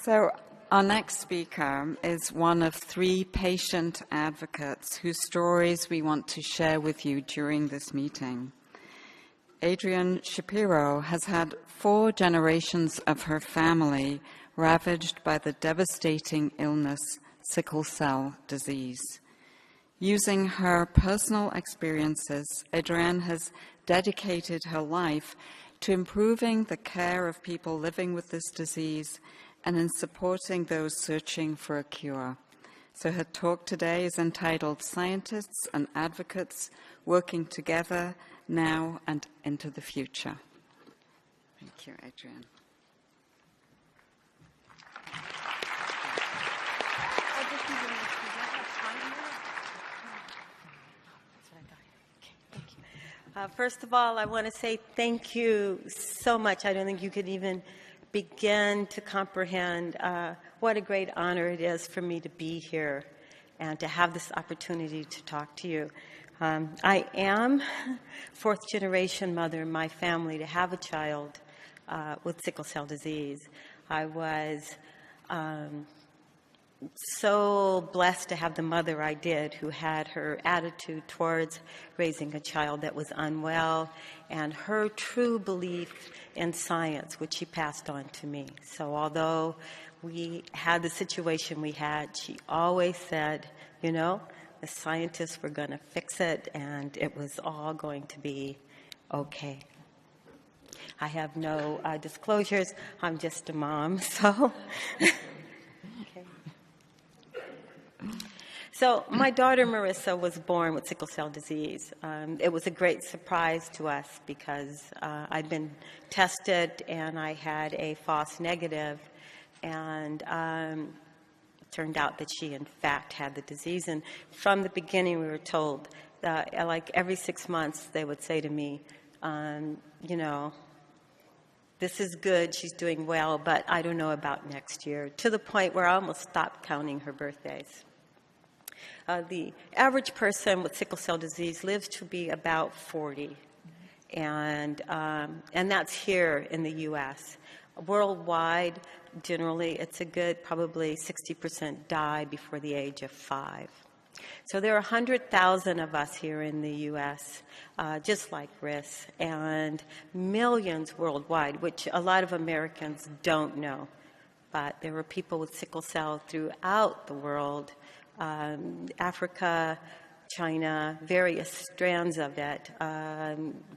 So our next speaker is one of 3 patient advocates whose stories we want to share with you during this meeting. Adrienne Shapiro has had 4 generations of her family ravaged by the devastating illness, Sickle Cell Disease. Using her personal experiences, Adrienne has dedicated her life to improving the care of people living with this disease and in supporting those searching for a cure. So her talk today is entitled Scientists and Advocates Working Together Now and into the Future. Thank you, Adrienne. First of all, I want to say thank you so much. I don't think you could even begin to comprehend what a great honor it is for me to be here and to have this opportunity to talk to you. I am 4th generation mother in my family to have a child with sickle cell disease. I was so blessed to have the mother I did, who had her attitude towards raising a child that was unwell and her true belief in science, which she passed on to me. So although we had the situation we had, she always said, you know, the scientists were going to fix it and it was all going to be okay. I have no disclosures. I'm just a mom, so... So my daughter Marissa was born with sickle cell disease. It was a great surprise to us because I'd been tested and I had a false negative, and it turned out that she in fact had the disease. And from the beginning we were told that like every 6 months they would say to me, you know, this is good, she's doing well, but I don't know about next year, to the point where I almost stopped counting her birthdays. The average person with sickle cell disease lives to be about 40, and that's here in the U.S. Worldwide, generally, it's a good probably 60% die before the age of 5. So there are 100,000 of us here in the U.S., just like Riss, and millions worldwide, which a lot of Americans don't know. But there are people with sickle cell throughout the world, Africa, China, various strands of it,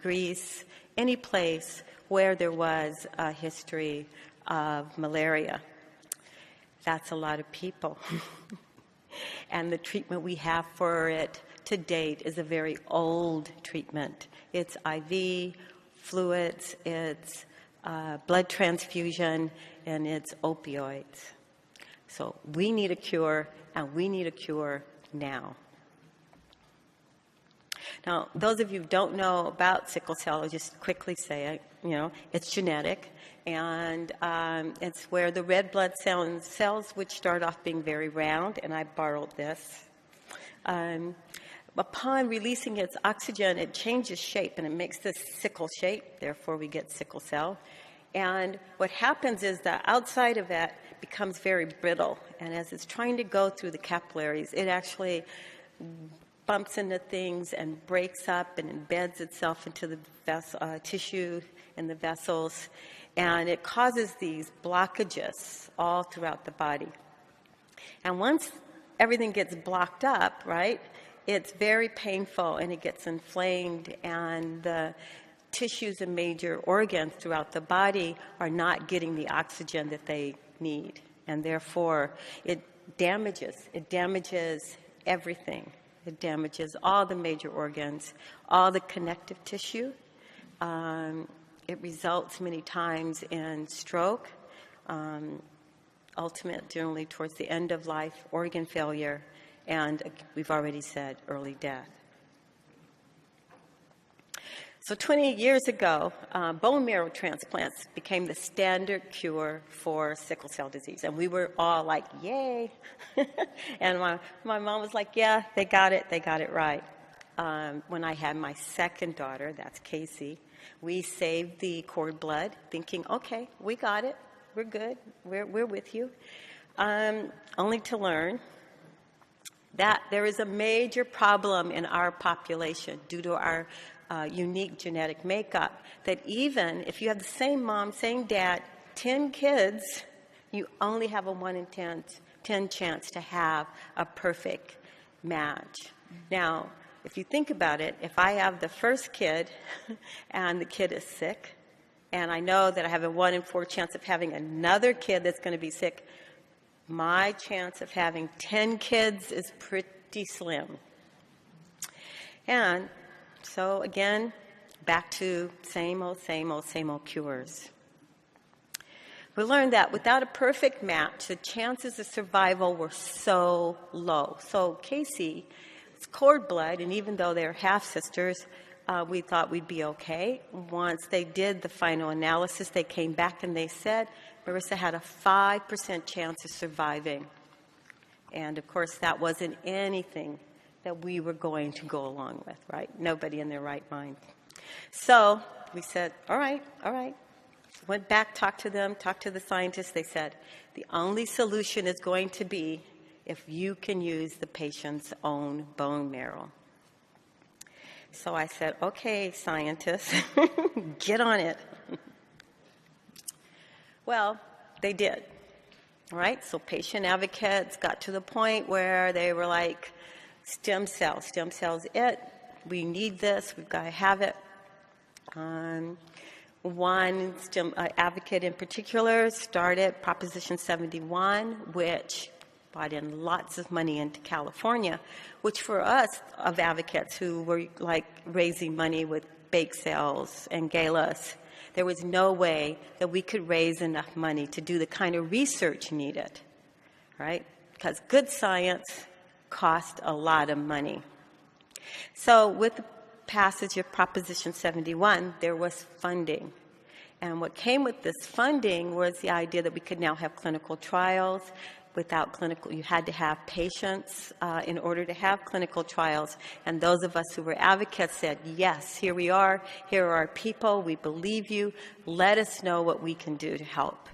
Greece, any place where there was a history of malaria. That's a lot of people. And the treatment we have for it to date is a very old treatment. It's IV, fluids, it's blood transfusion, and it's opioids. So we need a cure, and we need a cure now. Now, those of you who don't know about sickle cell, I'll just quickly say it, you know, it's genetic, and it's where the red blood cells, which start off being very round, and I borrowed this, upon releasing its oxygen, it changes shape, and it makes this sickle shape, therefore we get sickle cell. And what happens is the outside of it becomes very brittle, and as it's trying to go through the capillaries, it actually bumps into things and breaks up and embeds itself into the tissue in the vessels, and it causes these blockages all throughout the body. And once everything gets blocked up, right, it's very painful and it gets inflamed, and the tissues and major organs throughout the body are not getting the oxygen that they need, and therefore it damages everything. It damages all the major organs, all the connective tissue. It results many times in stroke, ultimate, generally towards the end of life, organ failure, and we've already said early death. So 20 years ago, bone marrow transplants became the standard cure for sickle cell disease. And we were all like, yay. And my mom was like, yeah, they got it right. When I had my second daughter, that's Casey, we saved the cord blood, thinking, okay, we got it, we're good. We're with you. Only to learn that there is a major problem in our population due to our unique genetic makeup, that even if you have the same mom, same dad, 10 kids, you only have a 1 in 10 chance to have a perfect match. Now, if you think about it, if I have the first kid and the kid is sick, and I know that I have a 1 in 4 chance of having another kid that's going to be sick, my chance of having 10 kids is pretty slim. And so again, back to same old cures. We learned that without a perfect match, the chances of survival were so low. So Casey, it's cord blood, and even though they're half-sisters, we thought we'd be okay. Once they did the final analysis, they came back and they said Marissa had a 5% chance of surviving. And of course, that wasn't anything that we were going to go along with, right? Nobody in their right mind. So we said, all right. Went back, talked to the scientists. They said, the only solution is going to be if you can use the patient's own bone marrow. So I said, okay, scientists, get on it. Well, they did. All right, so patient advocates got to the point where they were like, stem cells it. We need this. We've got to have it. One advocate in particular started Proposition 71, which brought in lots of money into California, which for us of advocates who were like raising money with bake sales and galas, there was no way that we could raise enough money to do the kind of research needed, right? Because good science cost a lot of money. So with the passage of Proposition 71, there was funding. And what came with this funding was the idea that we could now have clinical trials. Without clinical, you had to have patients in order to have clinical trials. And those of us who were advocates said, yes, here we are. Here are our people. We believe you. Let us know what we can do to help.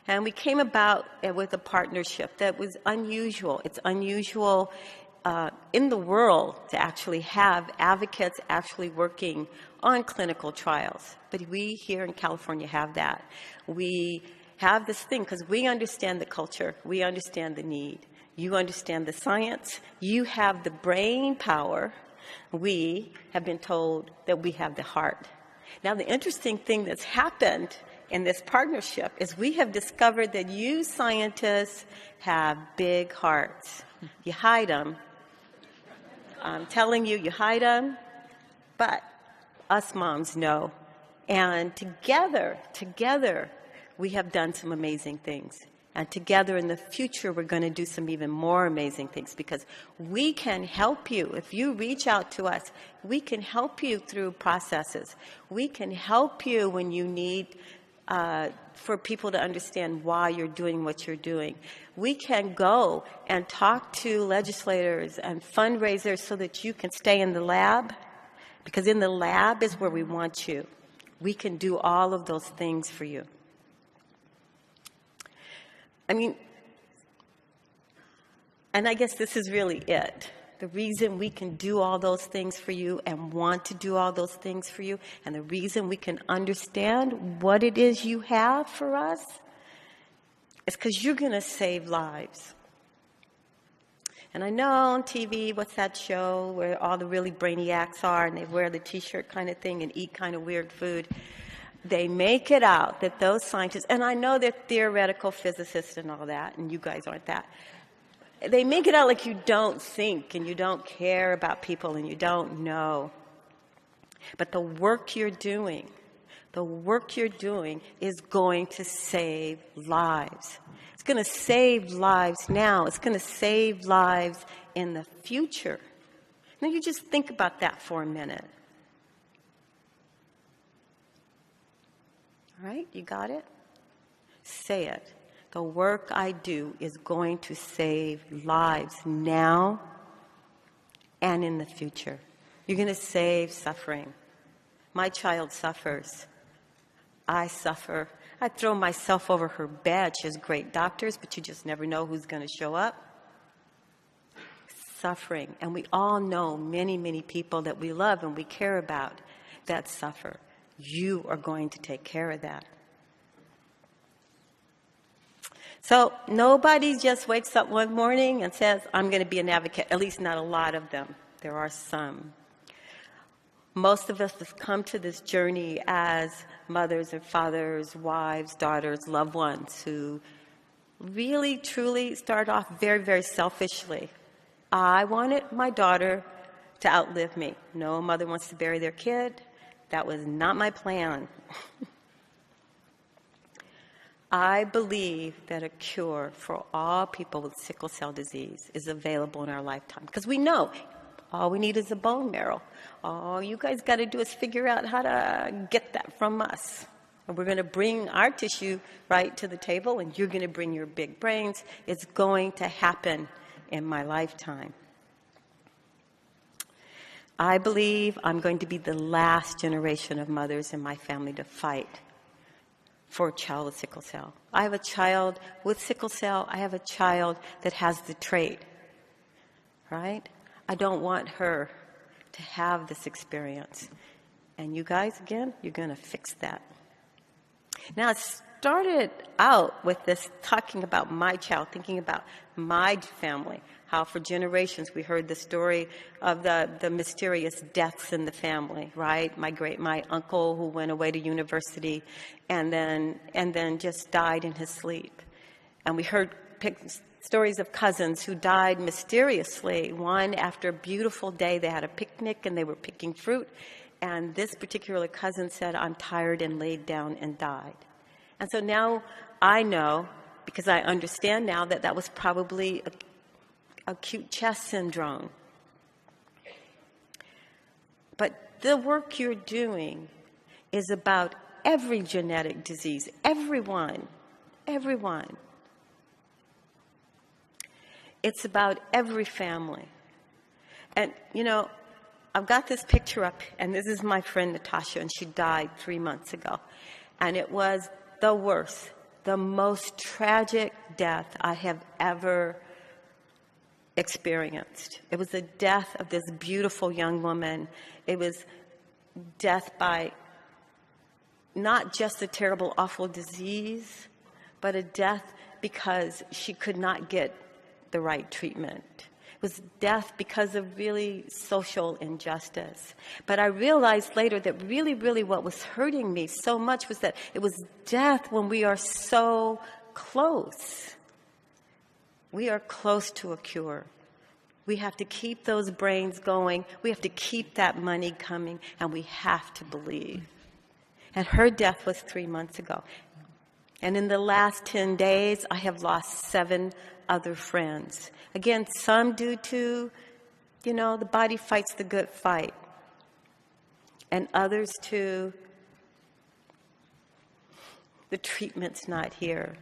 And we came about with a partnership that was unusual. It's unusual in the world to actually have advocates actually working on clinical trials. But we here in California have that. We have this thing because we understand the culture. We understand the need. You understand the science. You have the brain power. We have been told that we have the heart. Now, the interesting thing that's happened in this partnership is we have discovered that you scientists have big hearts. You hide them. I'm telling you, you hide them. But us moms know. And together, we have done some amazing things. And together in the future, we're going to do some even more amazing things because we can help you. If you reach out to us, we can help you through processes. We can help you when you need for people to understand why you're doing what you're doing. We can go and talk to legislators and fundraisers so that you can stay in the lab, because in the lab is where we want you. We can do all of those things for you. I mean, and I guess this is really it. The reason we can do all those things for you and want to do all those things for you, and the reason we can understand what it is you have for us, is because you're going to save lives. And I know on TV, what's that show where all the really brainiacs are and they wear the T-shirt kind of thing and eat kind of weird food? They make it out that those scientists, and I know they're theoretical physicists and all that, and you guys aren't that. They make it out like you don't think and you don't care about people and you don't know. But the work you're doing is going to save lives. It's going to save lives now. It's going to save lives in the future. Now you just think about that for a minute. All right, you got it? Say it. The work I do is going to save lives now and in the future. You're going to save suffering. My child suffers. I suffer. I'd throw myself over her bed. She has great doctors, but you just never know who's going to show up. Suffering. And we all know many, many people that we love and we care about that suffer. You are going to take care of that. So nobody just wakes up one morning and says, I'm going to be an advocate. At least not a lot of them. There are some. Most of us have come to this journey as mothers and fathers, wives, daughters, loved ones who really, truly start off very, very selfishly. I wanted my daughter to outlive me. No mother wants to bury their kid. That was not my plan. I believe that a cure for all people with sickle cell disease is available in our lifetime. Because we know all we need is a bone marrow. All you guys got to do is figure out how to get that from us. And we're going to bring our tissue right to the table, and you're going to bring your big brains. It's going to happen in my lifetime. I believe I'm going to be the last generation of mothers in my family to fight for a child with sickle cell. I have a child with sickle cell. I have a child that has the trait, right? I don't want her to have this experience. And you guys, again, you're going to fix that. Now, it started out with this talking about my child, thinking about my family, how for generations we heard the story of the mysterious deaths in the family, right? My uncle who went away to university and then just died in his sleep. And we heard stories of cousins who died mysteriously. One, after a beautiful day, they had a picnic and they were picking fruit. And this particular cousin said, I'm tired, and laid down and died. And so now I know, because I understand now, that that was probably acute chest syndrome. But the work you're doing is about every genetic disease, everyone. It's about every family. And, you know, I've got this picture up, and this is my friend Natasha, and she died 3 months ago. And it was the worst, the most tragic death I have ever experienced. It was the death of this beautiful young woman. It was death by not just a terrible, awful disease, but a death because she could not get the right treatment. It was death because of really social injustice. But I realized later that really what was hurting me so much was that it was death when we are so close. We are close to a cure. We have to keep those brains going. We have to keep that money coming, and we have to believe. And her death was 3 months ago. And in the last 10 days, I have lost 7 other friends. Again, some due to, you know, the body fights the good fight. And others to the treatment's not here.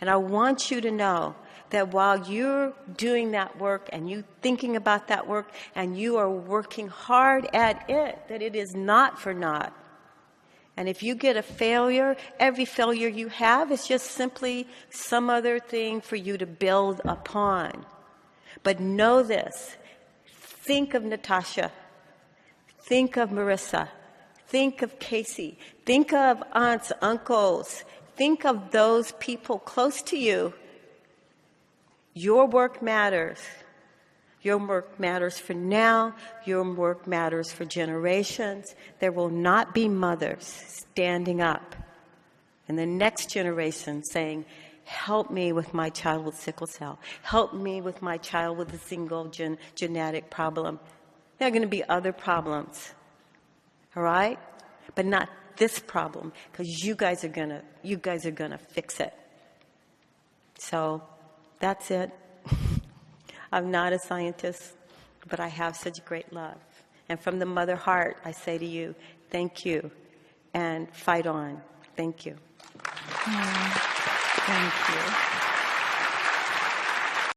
And I want you to know that while you're doing that work and you thinking about that work and you are working hard at it, that it is not for naught. And if you get a failure, every failure you have is just simply some other thing for you to build upon. But know this. Think of Natasha. Think of Marissa. Think of Casey. Think of aunts, uncles. Think of those people close to you. Your work matters. Your work matters for now. Your work matters for generations. There will not be mothers standing up in the next generation saying, help me with my child with sickle cell. Help me with my child with a single genetic problem. There are going to be other problems. All right? But not this problem, because you guys are gonna fix it. So that's it. I'm not a scientist, but I have such great love. And from the mother heart, I say to you, thank you, and fight on. Thank you. Thank you.